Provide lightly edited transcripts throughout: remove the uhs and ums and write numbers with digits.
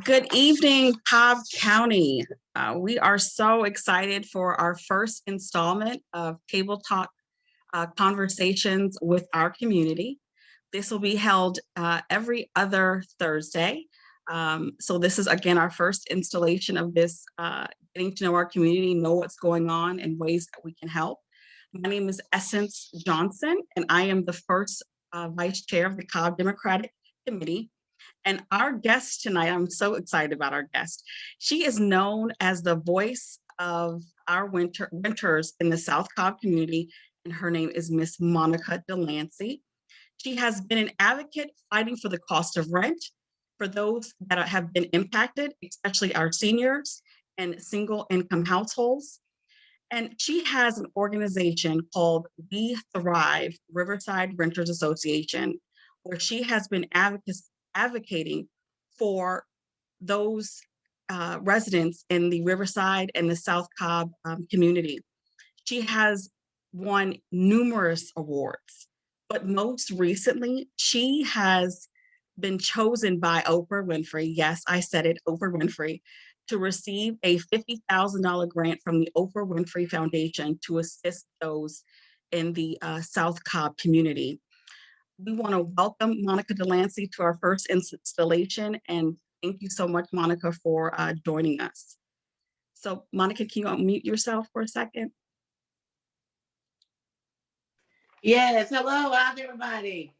Good evening, Cobb County. We are so excited for our first installment of Table Talk Conversations with our community. This will be held every other Thursday. So this is, again, our first installation of this, getting to know our community, know what's going on and ways that we can help. My name is Essence Johnson, and I am the first Vice Chair of the Cobb Democratic Committee. And our guest tonight, I'm so excited about our guest. She is known as the voice of our winters in the South Cobb community, and her name is Miss Monica Delancey. She has been an advocate fighting for the cost of rent for those that have been impacted, especially our seniors and single income households. And she has an organization called We Thrive Riverside Renters Association, where she has been advocating for those residents in the Riverside and the South Cobb community. She has won numerous awards, but most recently, she has been chosen by Oprah Winfrey. Yes, I said it, Oprah Winfrey, to receive a $50,000 grant from the Oprah Winfrey Foundation to assist those in the South Cobb community. We want to welcome Monica Delancey to our first installation, and thank you so much, Monica, for joining us. So, Monica, can you unmute yourself for a second? Yes, hello, how's everybody?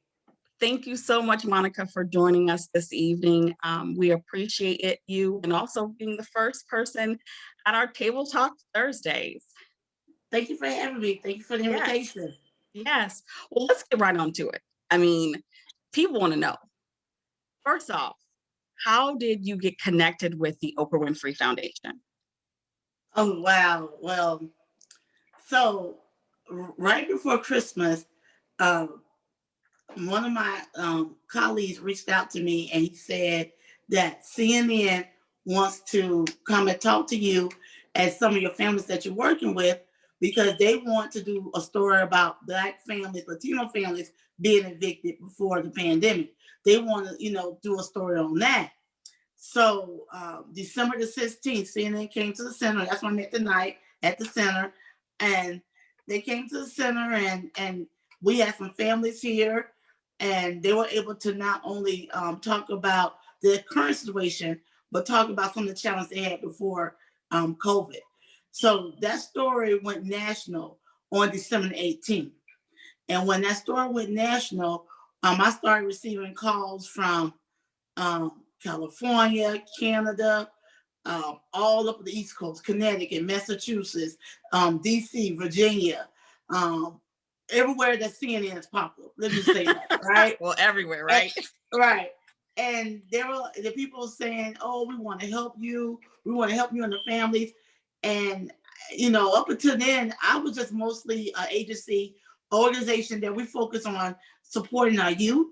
Thank you so much, Monica, for joining us this evening. We appreciate it, you, and also being the first person at our Table Talk Thursdays. Thank you for having me. Thank you for the invitation. Yes. Well, let's get right on to it. I mean, people want to know. First off, how did you get connected with the Oprah Winfrey Foundation? Oh, wow. Well, so right before Christmas, one of my colleagues reached out to me and he said that CNN wants to come and talk to you and some of your families that you're working with because they want to do a story about Black families, Latino families being evicted before the pandemic. They want to, do a story on that. So December the 16th, CNN came to the center. That's when I met tonight at the center. And they came to the center and we had some families here and they were able to not only talk about the current situation, but talk about some of the challenges they had before COVID. So that story went national on December 18th. And when that story went national, I started receiving calls from California, Canada, all up the East Coast, Connecticut, Massachusetts, DC, Virginia, everywhere that CNN is popular. Let me say that, right? Well, everywhere, right? Right. And there were the people saying, "Oh, we want to help you. We want to help you and the families." And up until then, I was just mostly an organization that we focus on supporting our youth,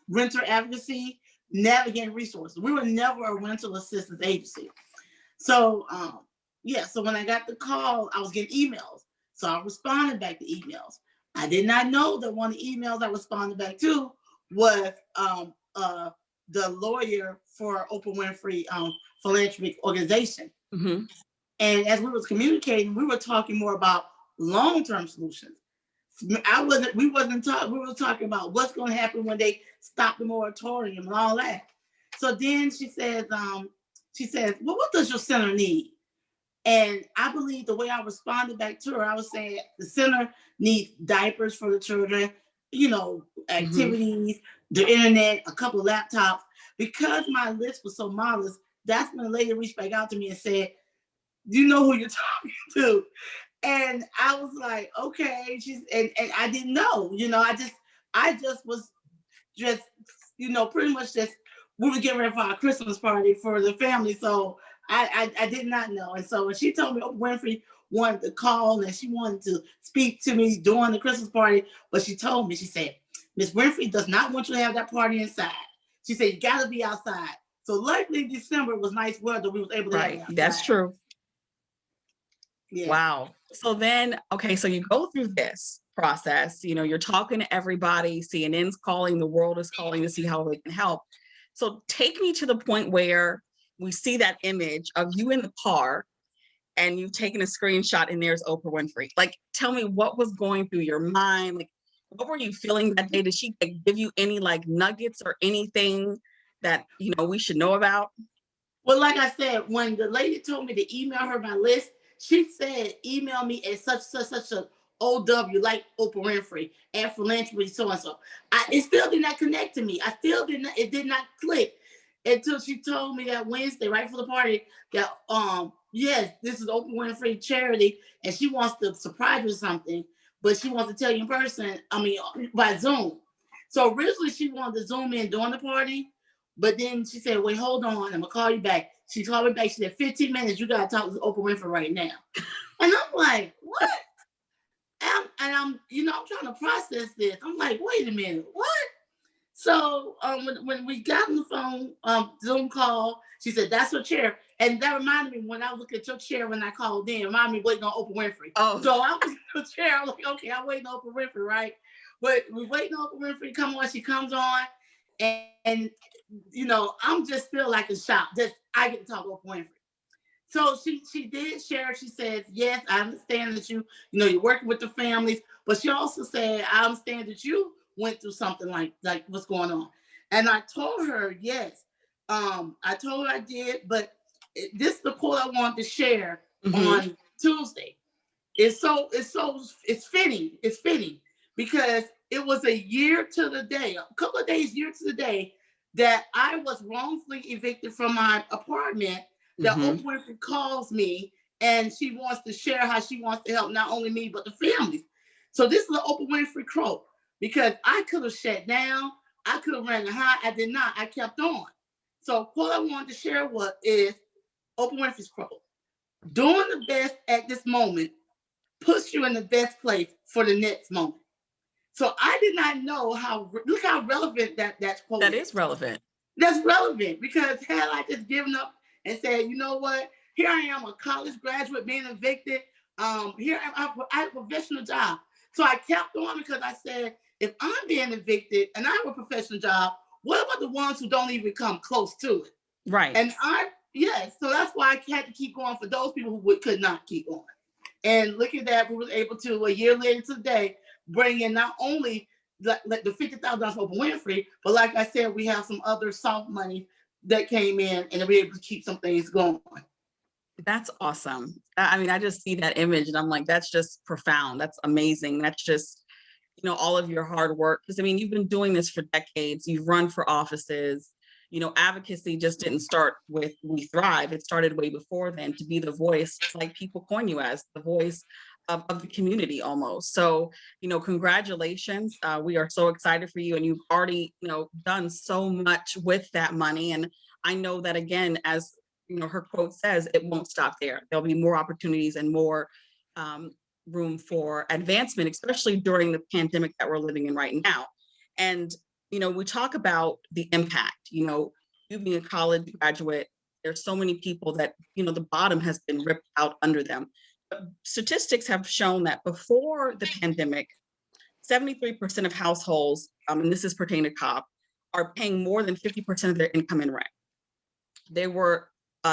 renter advocacy, navigating resources. We were never a rental assistance agency. So, so when I got the call, I was getting emails. So I responded back to emails. I did not know that one of the emails I responded back to was the lawyer for Oprah Winfrey philanthropic organization. Mm-hmm. And as we was communicating, we were talking more about long-term solutions. We were talking about what's going to happen when they stop the moratorium and all that. So then she says, well, what does your center need? And I believe the way I responded back to her, I was saying the center needs diapers for the children, activities, the internet, a couple of laptops. Because my list was so modest, that's when the lady reached back out to me and said, "You know who you're talking to?" And I was like, okay. And I didn't know, I just was pretty much we were getting ready for our Christmas party for the family. So I did not know. And so when she told me Oprah Winfrey wanted to call and she wanted to speak to me during the Christmas party, but she told me, she said, "Miss Winfrey does not want you to have that party inside." She said, "You got to be outside." So luckily December was nice weather. We was able to have it outside. That's true. Yeah. Wow. So then, okay, so you go through this process, you're talking to everybody, CNN's calling, the world is calling to see how they can help. So take me to the point where we see that image of you in the car and you've taken a screenshot and there's Oprah Winfrey. Like, tell me what was going through your mind? Like, what were you feeling that day? Did she like, give you any like nuggets or anything that, we should know about? Well, like I said, when the lady told me to email her my list, she said, email me at such a OW, like Oprah Winfrey, and philanthropy, so and so. It still did not connect to me. I still did not, it did not click until she told me that Wednesday, right for the party, that yes, this is Oprah Winfrey charity, and she wants to surprise you with something, but she wants to tell you in person, I mean by Zoom. So originally she wanted to Zoom in during the party, but then she said, wait, hold on, I'm gonna call you back. She called me back. She said, 15 minutes, you gotta talk to Oprah Winfrey right now. And I'm like, what? I'm trying to process this. I'm like, wait a minute, what? So when we got on the phone, Zoom call, she said, that's her chair. And that reminded me when I was looking at your chair when I called in, reminded me waiting on Oprah Winfrey. Oh, So I was in the chair, I'm like, okay, I'm waiting on Oprah Winfrey, right? But we're waiting on Oprah Winfrey to come on. She comes on, and I'm just still like in shock. Just I get to talk to Oprah Winfrey. So she did share. She said, yes, I understand that you're working with the families, but she also said, I understand that you went through something like what's going on. And I told her, yes. I told her I did, but this is the quote I wanted to share on Tuesday. It's fitting. It's fitting because it was a year to the day, a couple of days, year to the day, that I was wrongfully evicted from my apartment. That Oprah Winfrey calls me and she wants to share how she wants to help not only me but the families. So this is an Oprah Winfrey quote because I could have shut down, I could have ran the high, I did not. I kept on. So what I wanted to share is Oprah Winfrey's quote: "Doing the best at this moment puts you in the best place for the next moment." So I did not know look how relevant that quote that is. is relevant. That's relevant because had I just given up and said, you know what, here I am, a college graduate being evicted. Here I have a professional job. So I kept on because I said, if I'm being evicted and I have a professional job, what about the ones who don't even come close to it? Right. And so that's why I had to keep going for those people who could not keep going. And look at that, we were able to, a year later today, bring in not only the $50,000 for Oprah Winfrey, but like I said, we have some other soft money that came in and we're able to keep some things going. That's awesome. I mean, I just see that image and I'm like, that's just profound. That's amazing. That's just, all of your hard work. Because I mean, you've been doing this for decades. You've run for offices. Advocacy just didn't start with We Thrive. It started way before then to be the voice, like people coin you as the voice of the community almost. So, congratulations. We are so excited for you. And you've already, done so much with that money. And I know that again, as her quote says, it won't stop there. There'll be more opportunities and more room for advancement, especially during the pandemic that we're living in right now. And, we talk about the impact, you being a college graduate, there's so many people that, the bottom has been ripped out under them. But statistics have shown that before the pandemic, 73% of households, and this is pertaining to Cobb, are paying more than 50% of their income in rent. There were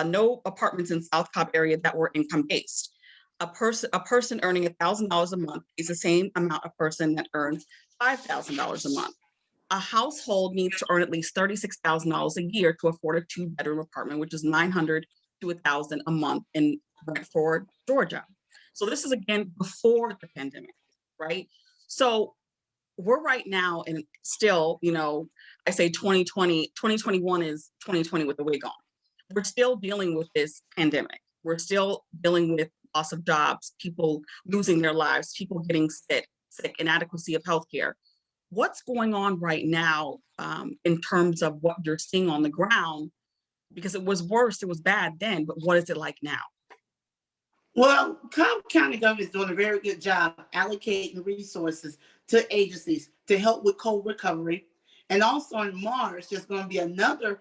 no apartments in South Cobb area that were income-based. A person earning $1,000 a month is the same amount a person that earns $5,000 a month. A household needs to earn at least $36,000 a year to afford a two-bedroom apartment, which is $900 to $1,000 a month in Brentford, Georgia. So this is again before the pandemic, right? So we're right now and still, I say 2020, 2021 is 2020 with the wig on. We're still dealing with this pandemic. We're still dealing with loss of jobs, people losing their lives, people getting sick, inadequacy of healthcare. What's going on right now in terms of what you're seeing on the ground? Because it was worse, it was bad then, but what is it like now? Well, Cobb County government is doing a very good job allocating resources to agencies to help with COVID recovery. And also in March, there's going to be another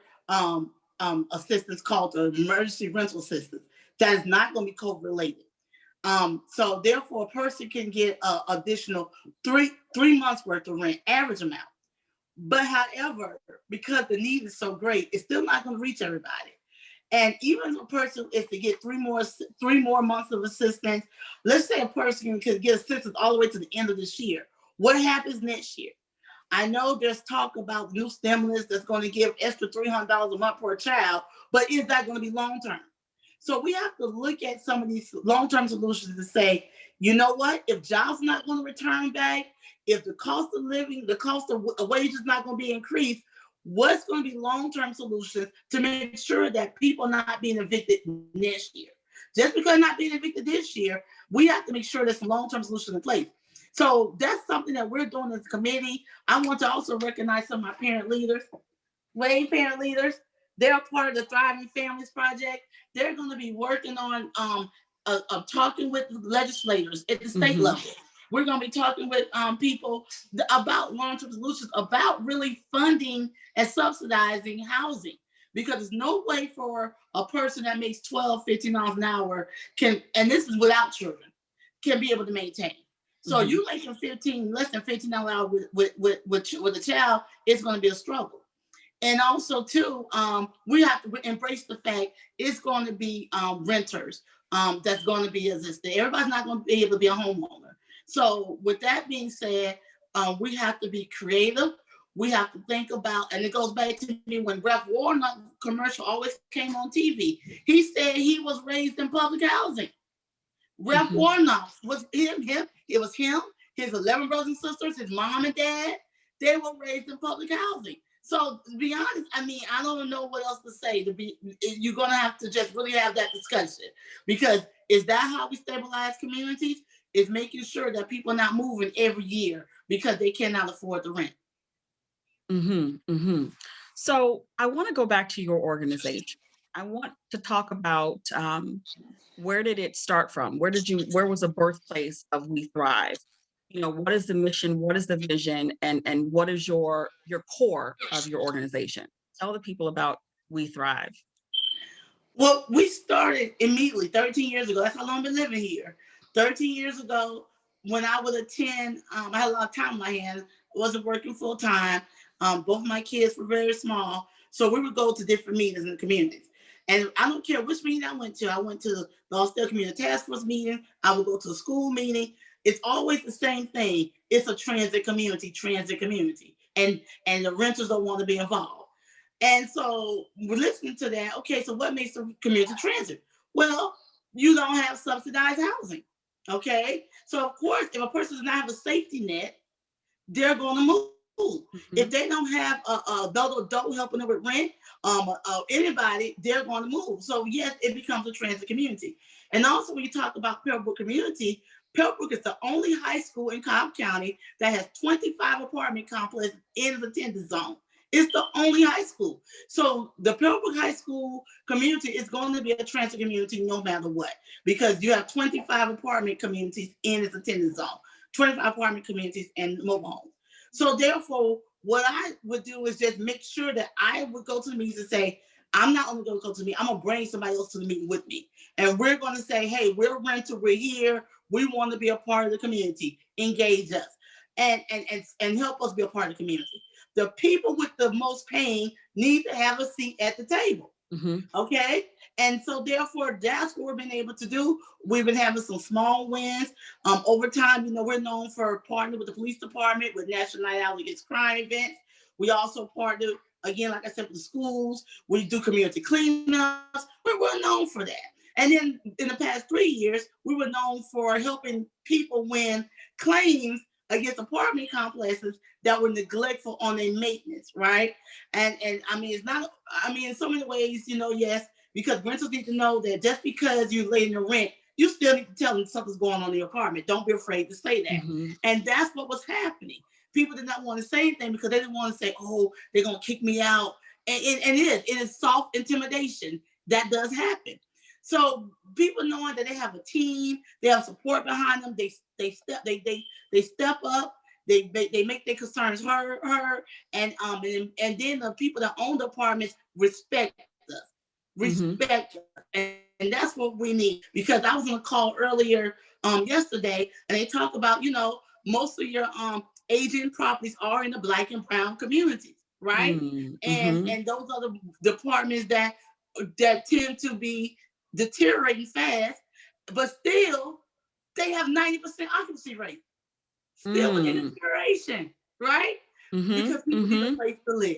assistance called the emergency rental assistance that is not going to be COVID related. So therefore, a person can get additional three months worth of rent, average amount. But however, because the need is so great, it's still not going to reach everybody. And even if a person is to get three more months of assistance, let's say a person could get assistance all the way to the end of this year. What happens next year? I know there's talk about new stimulus that's going to give extra $300 a month per child, but is that going to be long term? So we have to look at some of these long-term solutions to say, you know what, if jobs are not going to return back, if the cost of living, the cost of wages is not going to be increased, what's going to be long-term solutions to make sure that people are not being evicted next year? Just because not being evicted this year, we have to make sure there's some long-term solutions in place. So that's something that we're doing as a committee. I want to also recognize some of my parent leaders. Parent leaders, they're part of the Thriving Families Project. They're going to be working on talking with legislators at the state level. We're going to be talking with people about long-term solutions, about really funding and subsidizing housing. Because there's no way for a person that makes $12, $15 an hour can, and this is without children, can be able to maintain. So you making less than $15 an hour with a child, it's going to be a struggle. And also, too, we have to embrace the fact it's going to be renters that's going to be existing. Everybody's not going to be able to be a homeowner. So with that being said, we have to be creative. We have to think about, and it goes back to me when Rep Warnock commercial always came on TV. He said he was raised in public housing. Rep Warnock was him. It was him, his 11 brothers and sisters, his mom and dad. They were raised in public housing. So to be honest, I mean, I don't know what else to say. You're gonna have to just really have that discussion, because is that how we stabilize communities? Is making sure that people are not moving every year because they cannot afford the rent. So I want to go back to your organization. I want to talk about where did it start from? Where was the birthplace of We Thrive? You know, what is the mission? What is the vision? And what is your core of your organization? Tell the people about We Thrive. Well, we started immediately 13 years ago. That's how long I've been living here. 13 years ago, when I was 10, I had a lot of time on my hands. I wasn't working full time. Both my kids were very small. So we would go to different meetings in the communities. And I don't care which meeting I went to. I went to the Austin Community Task Force meeting. I would go to a school meeting. It's always the same thing. It's a transit community. And the renters don't want to be involved. And so we're listening to that. Okay, so what makes the community transit? Well, you don't have subsidized housing. Okay, so of course, if a person does not have a safety net, they're going to move. If they don't have another adult helping them with rent, anybody, they're going to move. So yes, it becomes a transit community. And also, when you talk about Pebblebrook community, Pebblebrook is the only high school in Cobb County that has 25 apartment complexes in the attendance zone. It's the only high school. So the Pebblebrook High School community is going to be a transit community no matter what, because you have 25 apartment communities in its attendance zone, 25 apartment communities and mobile homes. So therefore, what I would do is just make sure that I would go to the meetings and say, I'm not only going to go to the meeting, I'm going to bring somebody else to the meeting with me. And we're going to say, hey, we're rental, we're here, we want to be a part of the community, engage us, and help us be a part of the community. The people with the most pain need to have a seat at the table. Okay. And so therefore, that's what we've been able to do. We've been having some small wins. Over time, you know, we're known for partnering with the police department with National Night Out Against Crime events. We also partner, again, like I said, with the schools. We do community cleanups. We're known for that. And then in the past 3 years, we were known for helping people win claims against apartment complexes that were neglectful on their maintenance, right? And I mean, it's not, I mean, in so many ways, you know, yes, because renters need to know that just because you lay in the rent, you still need to tell them something's going on in your apartment. Don't be afraid to say that. And that's what was happening. People did not want to say anything because they didn't want to say, oh, they're going to kick me out. And it is soft intimidation. That does happen. So people knowing that they have a team, they have support behind them, they step up, they make their concerns heard, and then the people that own the apartments respect us, and that's what we need. Because I was on a call earlier yesterday, and they talk about, you know, most of your aging properties are in the Black and brown communities, right? Mm-hmm. And those are the departments that tend to be deteriorating fast, but still they have 90% occupancy rate, still with Mm. inspiration, right? Mm-hmm. Because people need a Mm-hmm. place to live.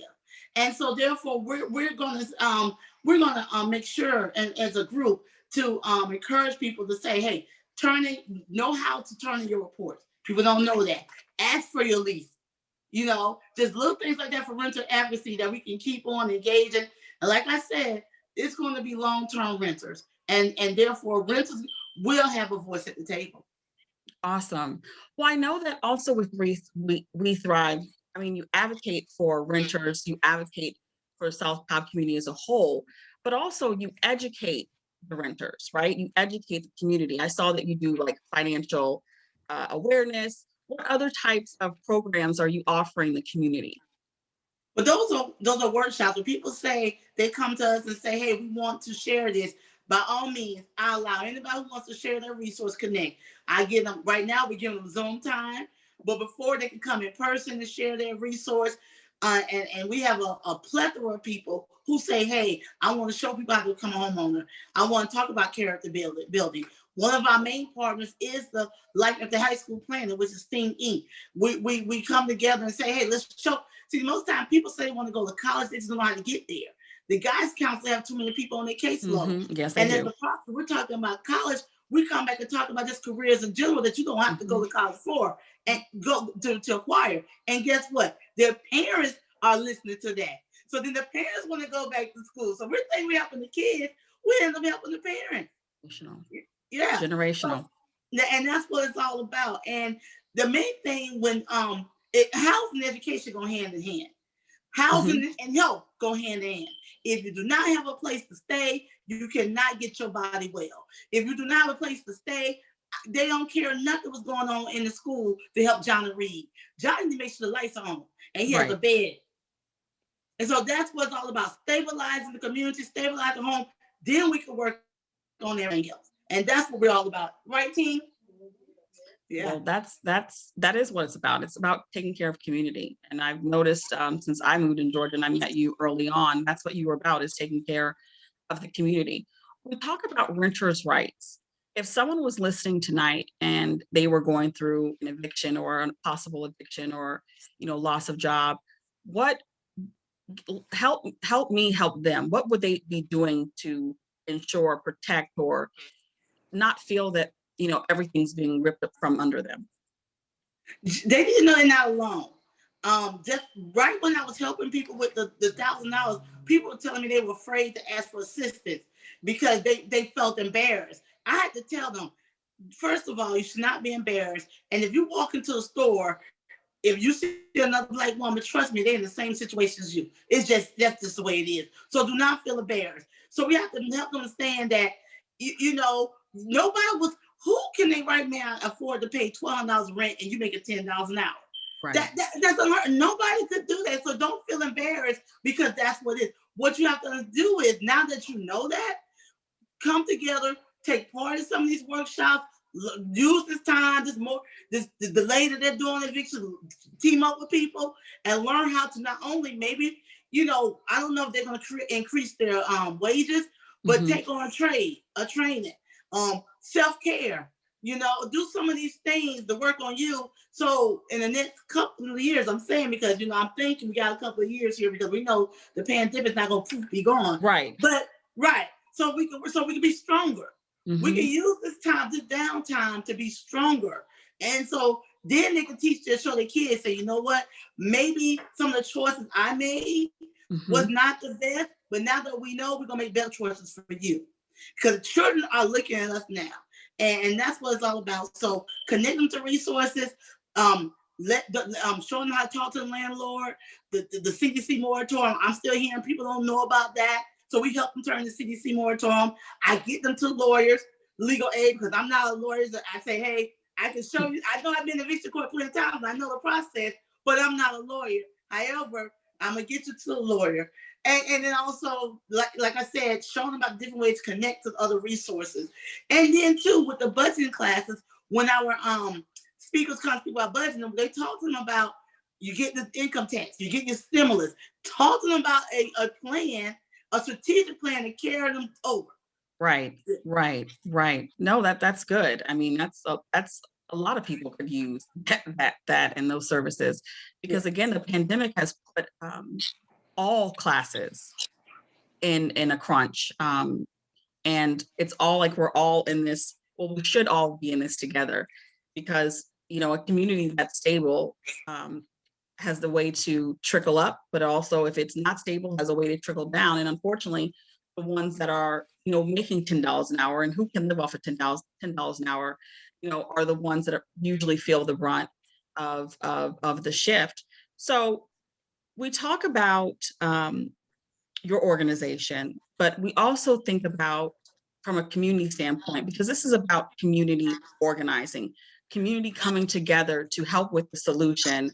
And so therefore we're gonna make sure, and as a group, to encourage people to say, hey, know how to turn in your reports. People don't know that. Ask for your lease. Just little things like that for renter advocacy that we can keep on engaging. And like I said, it's going to be long-term renters, and therefore renters will have a voice at the table. Awesome. Well, I know that also with we Thrive, I mean, you advocate for renters, you advocate for South Cobb community as a whole, but also you educate the renters, right? You educate the community. I saw that you do like financial awareness. What other types of programs are you offering the community? But those are workshops where people say they come to us and say, "Hey, we want to share this." By all means, I allow anybody who wants to share their resource connect. I give them right now. We give them Zoom time, but before they can come in person and share their resource, and we have a plethora of people who say, "Hey, I want to show people how to become a homeowner. I want to talk about character building." One of our main partners is the Life at the High School Planning, which is Team Inc. We come together and say, "Hey, let's show." See, most time people say they want to go to college, they just don't know how to get there. The guys council have too many people on their caseload. Mm-hmm. Yes, they And as do. the process, we're talking about college, we come back and talk about just careers in general that you don't have to Mm-hmm. go to college for and go to acquire. And guess what? Their parents are listening to that. So then the parents want to go back to school. So we're saying we're helping the kids, we end up helping the parents. Generational. Yeah. So, Generational. and that's what it's all about. And the main thing when housing and education go hand in hand. Mm-hmm. Housing and health go hand in hand. If you do not have a place to stay, you cannot get your body well. If you do not have a place to stay, they don't care nothing what's going on in the school to help Johnny read. Johnny needs to make sure the lights are on and he has a Right. bed. And so that's what it's all about: stabilizing the community, stabilizing the home. Then we can work on everything else. And that's what we're all about. Right, team? Yeah. Well, that is what it's about. It's about taking care of community. And I've noticed since I moved in Georgia and I met you early on, that's what you were about, is taking care of the community. We talk about renters' rights. If someone was listening tonight and they were going through an eviction or a possible eviction or loss of job, what help me help them? What would they be doing to ensure, protect, or not feel that everything's being ripped up from under them? They didn't know they're not alone. Just right when I was helping people with the $1,000, people were telling me they were afraid to ask for assistance because they felt embarrassed. I had to tell them, first of all, you should not be embarrassed. And if you walk into a store, if you see another Black woman, trust me, they're in the same situation as you. That's just the way it is. So do not feel embarrassed. So we have to help them understand that nobody was. Who can they right now afford to pay $12 rent and you make it $10 an hour? Right. That's unheard. Nobody could do that. So don't feel embarrassed because that's what it is. What you have to do is, now that you know that, come together, take part in some of these workshops, use this time, the delay that they're doing eviction, team up with people and learn how to not only maybe, I don't know if they're going to increase their wages, but Mm-hmm. take on a training, self-care, do some of these things to work on you. So in the next couple of years, I'm saying, because, I'm thinking we got a couple of years here because we know the pandemic's not going to be gone. Right. But, right. So we can be stronger. Mm-hmm. We can use this downtime to be stronger. And so then they can show their kids, say, you know what, maybe some of the choices I made was not the best, but now that we know, we're gonna make better choices for you. Because children are looking at us now. And that's what it's all about. So connect them to resources, showing them how to talk to the landlord, the CDC moratorium. I'm still hearing people don't know about that. So we help them turn the CDC moratorium. I get them to lawyers, legal aid, because I'm not a lawyer. So I say, hey, I can show you. I know I've been in eviction court plenty of times. I know the process, but I'm not a lawyer. However, I'm going to get you to a lawyer. And then also, like I said, showing them about different ways to connect to other resources. And then too, with the budgeting classes, when our speakers come speak about budgeting, they talk to them about you get the income tax, you get your stimulus. Talk to them about a plan, a strategic plan to carry them over. Right, right. No, that's good. I mean, that's a lot of people could use that and those services because Yes. again, the pandemic has put all classes in a crunch. And it's all like we're all in this, well, we should all be in this together because, a community that's stable has the way to trickle up, but also if it's not stable, has a way to trickle down. And unfortunately, the ones that are, making $10 an hour and who can live off of $10 an hour, are the ones that usually feel the brunt of the shift. So we talk about your organization, but we also think about from a community standpoint, because this is about community organizing, community coming together to help with the solution,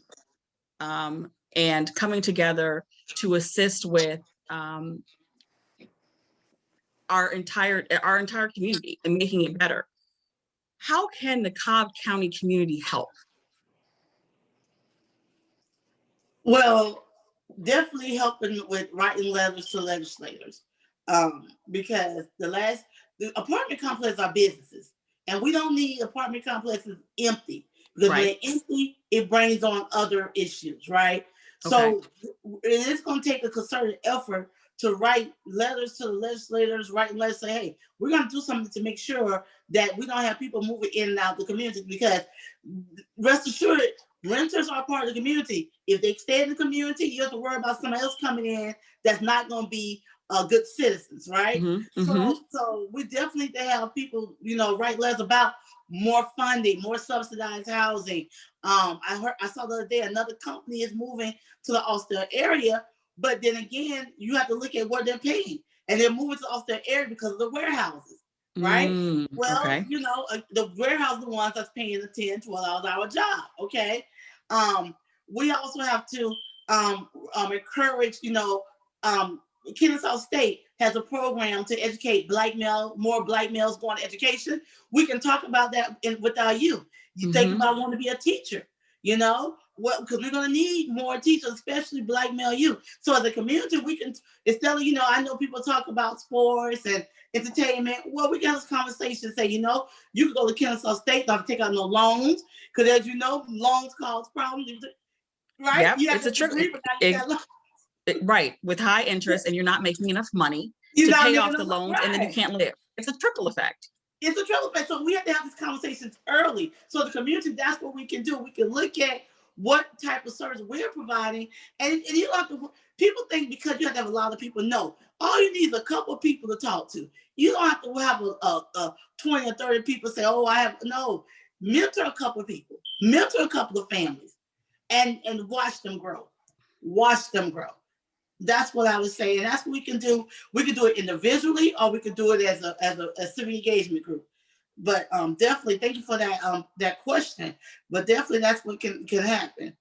and coming together to assist with our entire community and making it better. How can the Cobb County community help? Well, definitely helping with writing letters to legislators, because the apartment complexes are businesses, and we don't need apartment complexes empty because when Right. they're empty, it brings on other issues, right? Okay. So it's going to take a concerted effort to write letters to the legislators, writing letters say, hey, we're going to do something to make sure that we don't have people moving in and out the community because rest assured, renters are part of the community. If they stay in the community, you have to worry about somebody else coming in that's not going to be good citizens, right? Mm-hmm, mm-hmm. So we definitely need to have people, write letters about more funding, more subsidized housing. I saw the other day another company is moving to the Austin area, but then again, you have to look at what they're paying, and they're moving to the Austin area because of the warehouses, right? Well, Okay. the warehouse, the ones that's paying the 10, $12 hour job. Okay. We also have to encourage, Kennesaw State has a program to educate more black males going to education. We can talk about that with our youth. You think about wanting to be a teacher, because we're going to need more teachers, especially black male youth. So as a community, we can, instead of, I know people talk about sports and entertainment. Well, we got this conversation, say, you can go to Kennesaw State, not take out no loans, because as you know, loans cause problems, right? Yep, You have it's a to trick. agree, but now you got loans. Right, with high interest, and you're not making enough money You're to not pay making off the enough, loans, and then you right? can't live. It's a trickle effect. It's a trickle effect. So we have to have these conversations early. So the community, that's what we can do. We can look at what type of service we're providing. And you don't have to, people think because you have to have a lot of people. No, all you need is a couple of people to talk to. You don't have to have a 20 or 30 people say, oh, no. Mentor a couple of people, mentor a couple of families, and watch them grow. Watch them grow. That's what I was saying. That's what we can do. We can do it individually, or we could do it as a civic engagement group. But definitely, thank you for that question. But definitely, that's what can happen.